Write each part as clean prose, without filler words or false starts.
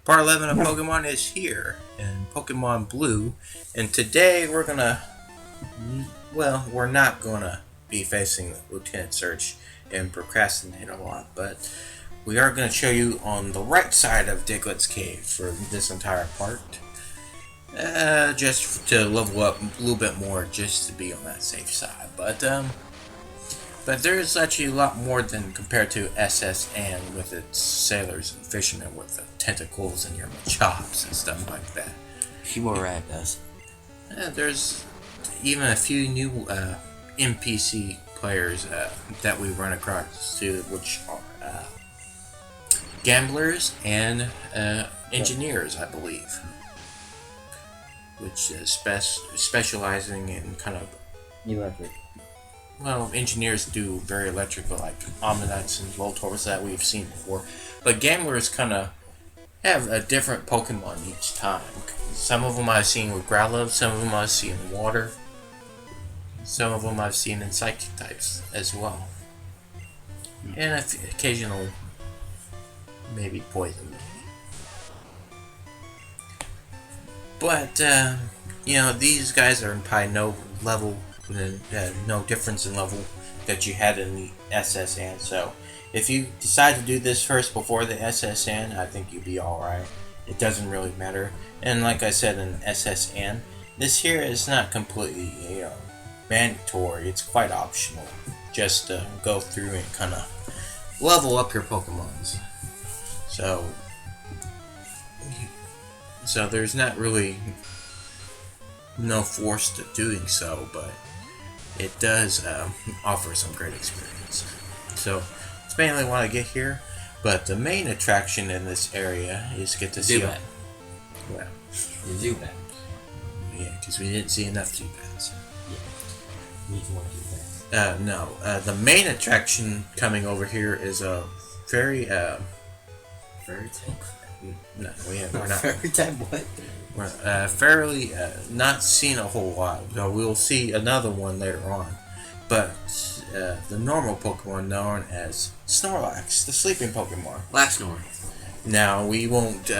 Part 11 of Pokemon is here in Pokemon Blue, and today we're not gonna be facing Lieutenant Surge and procrastinate a lot, but we are gonna show you on the right side of Diglett's Cave for this entire part. Just to level up a little bit more, just to be on that safe side, but there's actually a lot more than compared to SS Anne with its sailors and fishermen with the tentacles and your chops and stuff like that. Shimorad does. There's even a few new NPC players that we run across too, which are gamblers and engineers, I believe, which is specializing in kind of Electric. Well, engineers do very electrical, like Omnites and Voltorbs that we've seen before. But gamblers kind of have a different Pokemon each time. Some of them I've seen with Growlithe, some of them I've seen in water. Some of them I've seen in Psychic types as well. And occasional, maybe poison. But, these guys are in probably no level. No difference in level that you had in the SSN. So if you decide to do this first before the SSN, I think you'll be alright. It doesn't really matter. And like I said in SSN, this here is not completely mandatory. It's quite optional. Just to go through and kind of level up your Pokemons. So there's not really no force to doing so, but it does offer some great experience. So it's mainly what I get here, but the main attraction in this area is get to see Zubat. Well, Zubat. yeah, because we didn't see enough Zubats. Yeah. Need more Zubats. No. The main attraction coming over here is a very Fairy type? no, we're not. Fairy type what? We're fairly not seen a whole lot, though we'll see another one later on. But the normal Pokemon known as Snorlax, the sleeping Pokemon. Laxnor. Now, we won't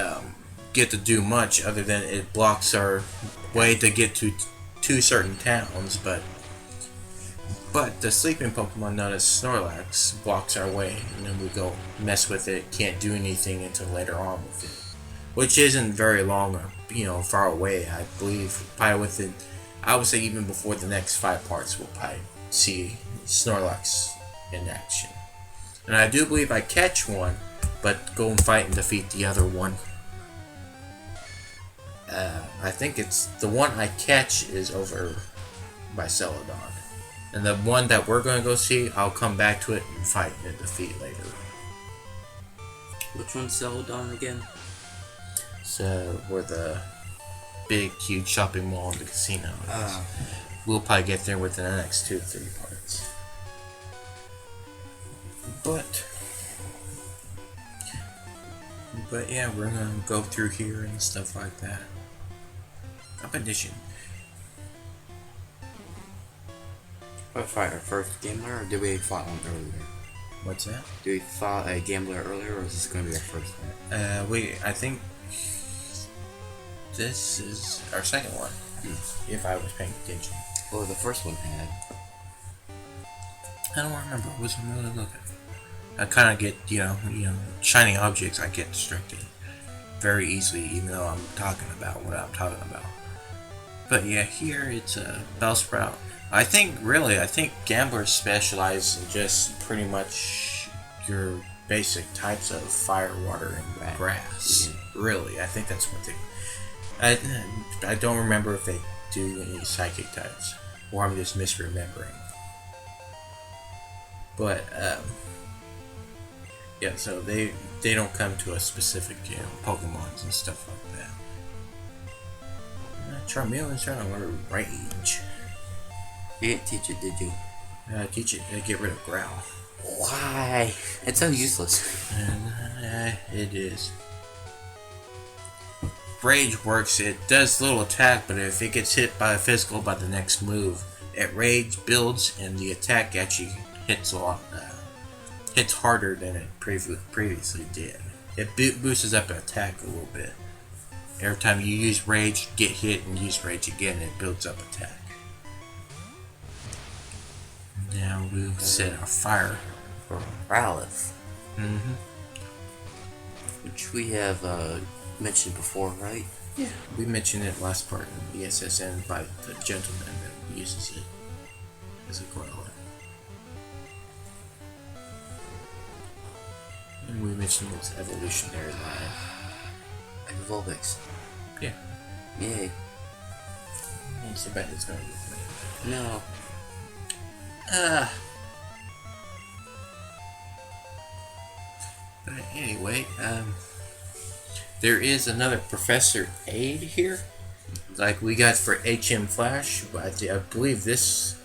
get to do much other than it blocks our way to get to two certain towns, but the sleeping Pokemon known as Snorlax blocks our way, and then we go mess with it, can't do anything until later on with it. Which isn't very long or far away. I believe probably within, I would say even before the next 5 parts, we'll probably see Snorlax in action. And I do believe I catch one, but go and fight and defeat the other one. I think it's the one I catch is over by Celadon. And the one that we're going to go see, I'll come back to it and fight and defeat later. Which one's Celadon again? So, where the big, huge shopping mall and the casino is. We'll probably get there within the next 2 to 3 parts. But yeah, we're gonna go through here and stuff like that. Competition. What fight our first gambler, or did we fight one earlier? What's that? Did we fight a gambler earlier, or is this going to be our first fight? I think this is our second one. If I was paying attention. Well, the first one had. I don't remember. I wasn't really looking. I kind of get, shiny objects. I get distracted very easily, even though I'm talking about what I'm talking about. But yeah, here it's a Bellsprout. I think gamblers specialize in just pretty much your basic types of fire, water, and grass. Yeah. Really, I think that's what they. I don't remember if they do any psychic types, or I'm just misremembering. But yeah, so they don't come to a specific Pokemons and stuff like that. Charmeleon's trying to learn Rage. You didn't teach it, did you? Teach it to get rid of Growl. Why? It's so useless. And it is. Rage works, it does little attack, but if it gets hit by a physical by the next move, it Rage builds and the attack actually hits a lot, hits harder than it previously did. it boosts up attack a little bit. Every time you use rage, get hit, and use rage again, it builds up attack. Now we'll set our fire. For Ralph, Mm-hmm. which we have mentioned before, right? Yeah. We mentioned it last part in the SSN by the gentleman that uses it as a growler. And we mentioned its evolutionary line. And Volbex. Yeah. Yay. It's a bet it's going to be. No. But anyway, there is another Professor Aid here, like we got for HM Flash. But I believe this.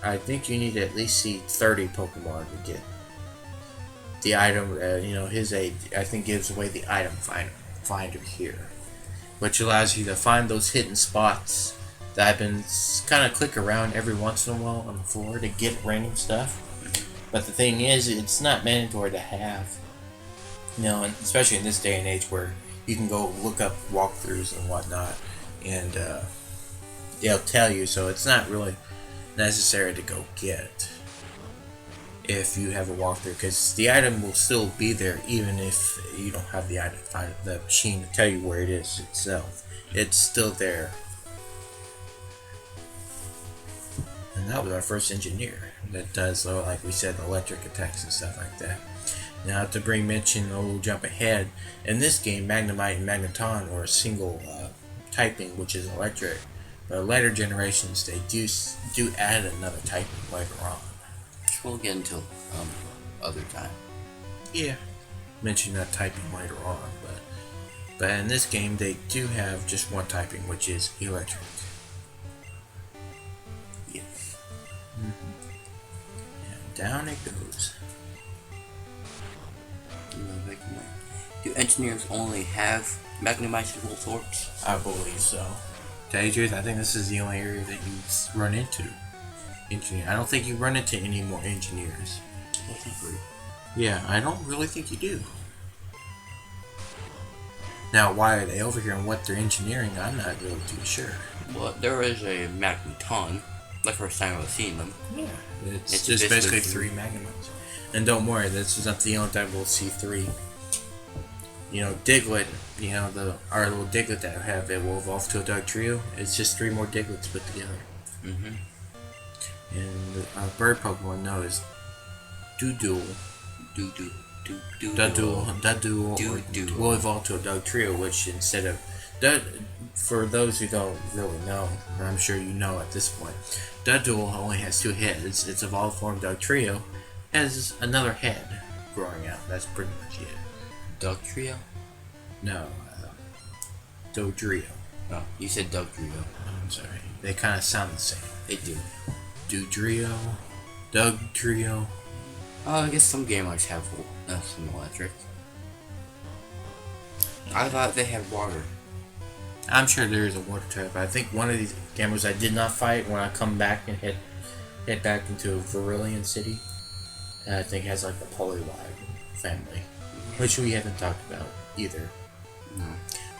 I think you need to at least see 30 Pokemon to get the item. His aid I think gives away the item finder here, which allows you to find those hidden spots that I've been kind of click around every once in a while on the floor to get random stuff. But the thing is, it's not mandatory to have. And especially in this day and age where you can go look up walkthroughs and whatnot, and they'll tell you, so it's not really necessary to go get if you have a walkthrough, because the item will still be there even if you don't have the item the machine to tell you where it is itself. It's still there. And that was our first engineer that does, like we said, electric attacks and stuff like that. Now to bring mention, we'll jump ahead. In this game, Magnemite and Magneton are a single typing, which is electric. But later generations, they do add another typing later on. Which we'll get into other time. Yeah, mention that typing later on, but in this game, they do have just one typing, which is electric. Yes. And down it goes. Do engineers only have Magnemite and Voltorb? I believe so. To tell you the truth, I think this is the only area that you run into engineer. I don't think you run into any more engineers. Yeah, I don't really think you do. Now, why are they over here and what they're engineering, I'm not really too sure. Well, there is a Magneton. The first time I've seen them. Yeah, it's just basically 3 Magnemites. And don't worry, this is not the only time we'll see 3. Diglett, our little Diglett that we have, it will evolve to a Dugtrio. It's just 3 more Diglets put together. Mm-hmm. And our bird Pokemon knows Doodle. Doodle will evolve to a Dugtrio, which instead of for those who don't really know, I'm sure you know at this point, Doodle only has 2 heads. Its evolved form Dugtrio has another head growing out. That's pretty much it. Dugtrio? No, Dodrio. Oh, you said Dugtrio. I'm sorry. They kind of sound the same. They do. Dodrio, Dugtrio. Oh, I guess some gamers have some electric. I thought they had water. I'm sure there is a water type. I think one of these gamers I did not fight when I come back and head back into Verilion City. I think has like the Poliwag family, which we haven't talked about either. No.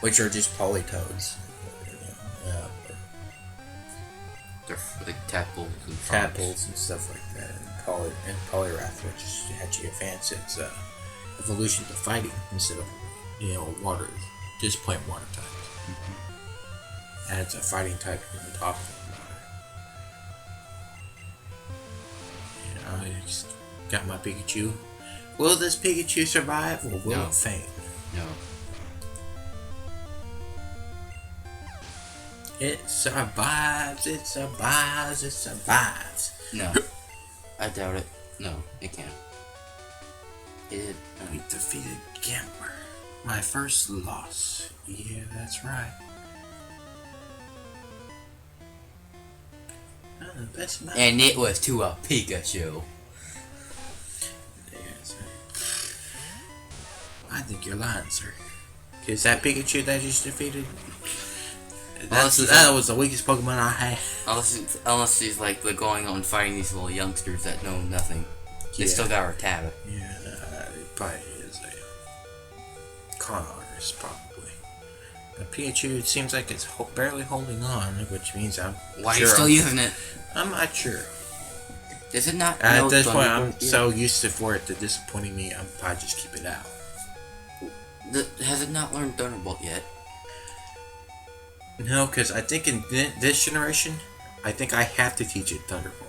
Which are just Polytoads. They're like tadpoles and Tadpoles and stuff like that. And Poliwrath, which is actually advance its evolution to fighting instead of water, just plain water type. Mm-hmm. Adds a fighting type on top of the water. And I just got my Pikachu. Will this Pikachu survive or will it faint? No. It survives, it survives, it survives. No. I doubt it. No, it can't. We defeated Gambler. My first loss. Yeah, that's right. Oh, the best match. And it was to a Pikachu. Yes. I think you're lying, sir. Is that Pikachu that you just defeated? That was the weakest Pokemon I had. Unless he's like going on fighting these little youngsters that know nothing. They still got our tab. Yeah, it probably is. con artist, probably. But Pikachu, it seems like it's barely holding on, which means Why are you still using it? I'm not sure. Does it not? At this point, I'm so used to for it to disappointing me, I'll probably just keep it out. Has it not learned Thunderbolt yet? No, because I think in this generation, I think I have to teach it Thunderbolt.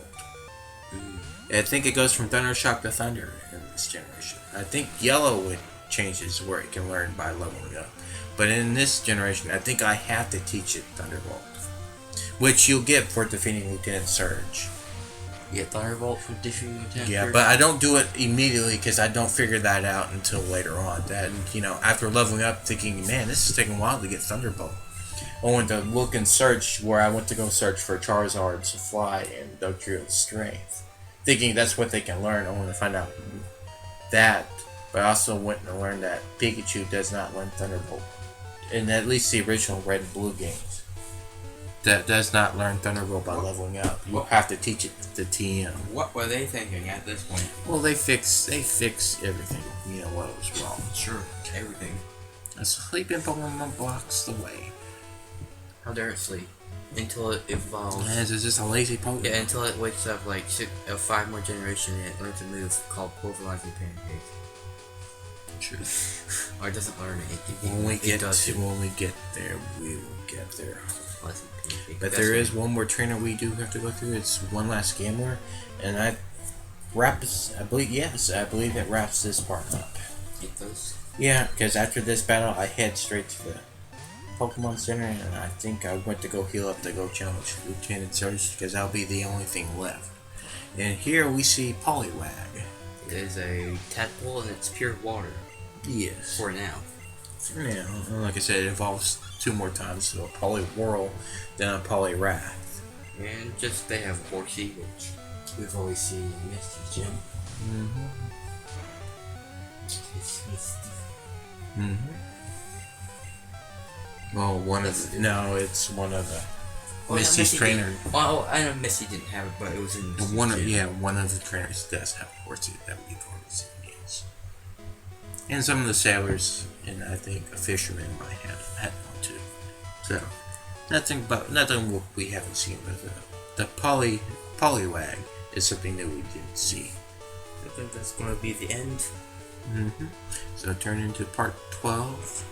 I think it goes from Thundershock to Thunder in this generation. I think Yellow would changes where it can learn by leveling up. But in this generation, I think I have to teach it Thunderbolt. Which you'll get for defeating Lieutenant Surge. You get Thunderbolt for defeating Lieutenant Surge? Yeah, but I don't do it immediately because I don't figure that out until later on. That, after leveling up, thinking, man, this is taking a while to get Thunderbolt. I went to look and search where I went to go search for Charizard's Fly and Dugtriel's Strength. Thinking that's what they can learn. I want to find out that. But I also went and learned that Pikachu does not learn Thunderbolt. In at least the original Red and Blue games. That does not learn Thunderbolt by leveling up. You have to teach it to TM. What were they thinking at this point? Well, they fix everything. What was wrong. Sure, everything. A sleeping Pokemon blocks the way. How dare it sleep? Until it evolves. Yes, it's just a lazy Pokemon. Yeah, until it wakes up like 5 more generations and it learns a move called Pulverizing Pancake. True. Or it doesn't learn it. When we get there, we will get there. Pancake. But there is one more trainer we do have to go through. It's one last Gamour, and I believe it wraps this part up. It does. Yeah, because after this battle, I head straight to the Pokemon Center, and I think I went to go heal up to go challenge Lieutenant Surge, because that'll be the only thing left. And here we see Poliwag. It is a tadpole and it's pure water. Yes. For now. For now. And like I said, it evolves 2 more times, so a Poliwhirl, then a Poliwrath. And just they have Horsey, which we've always seen in Misty's gym. It's Misty. Well, it's one of the Misty's trainer. Well, I know Misty didn't have it, but it was in Misty's gym. One of the trainers does have a Horsey that we've already seen, yes. And some of the sailors, and I think a fisherman might have had one too. So, nothing we haven't seen, but the Poliwag is something that we didn't see. I think that's going to be the end. So turn into part 12.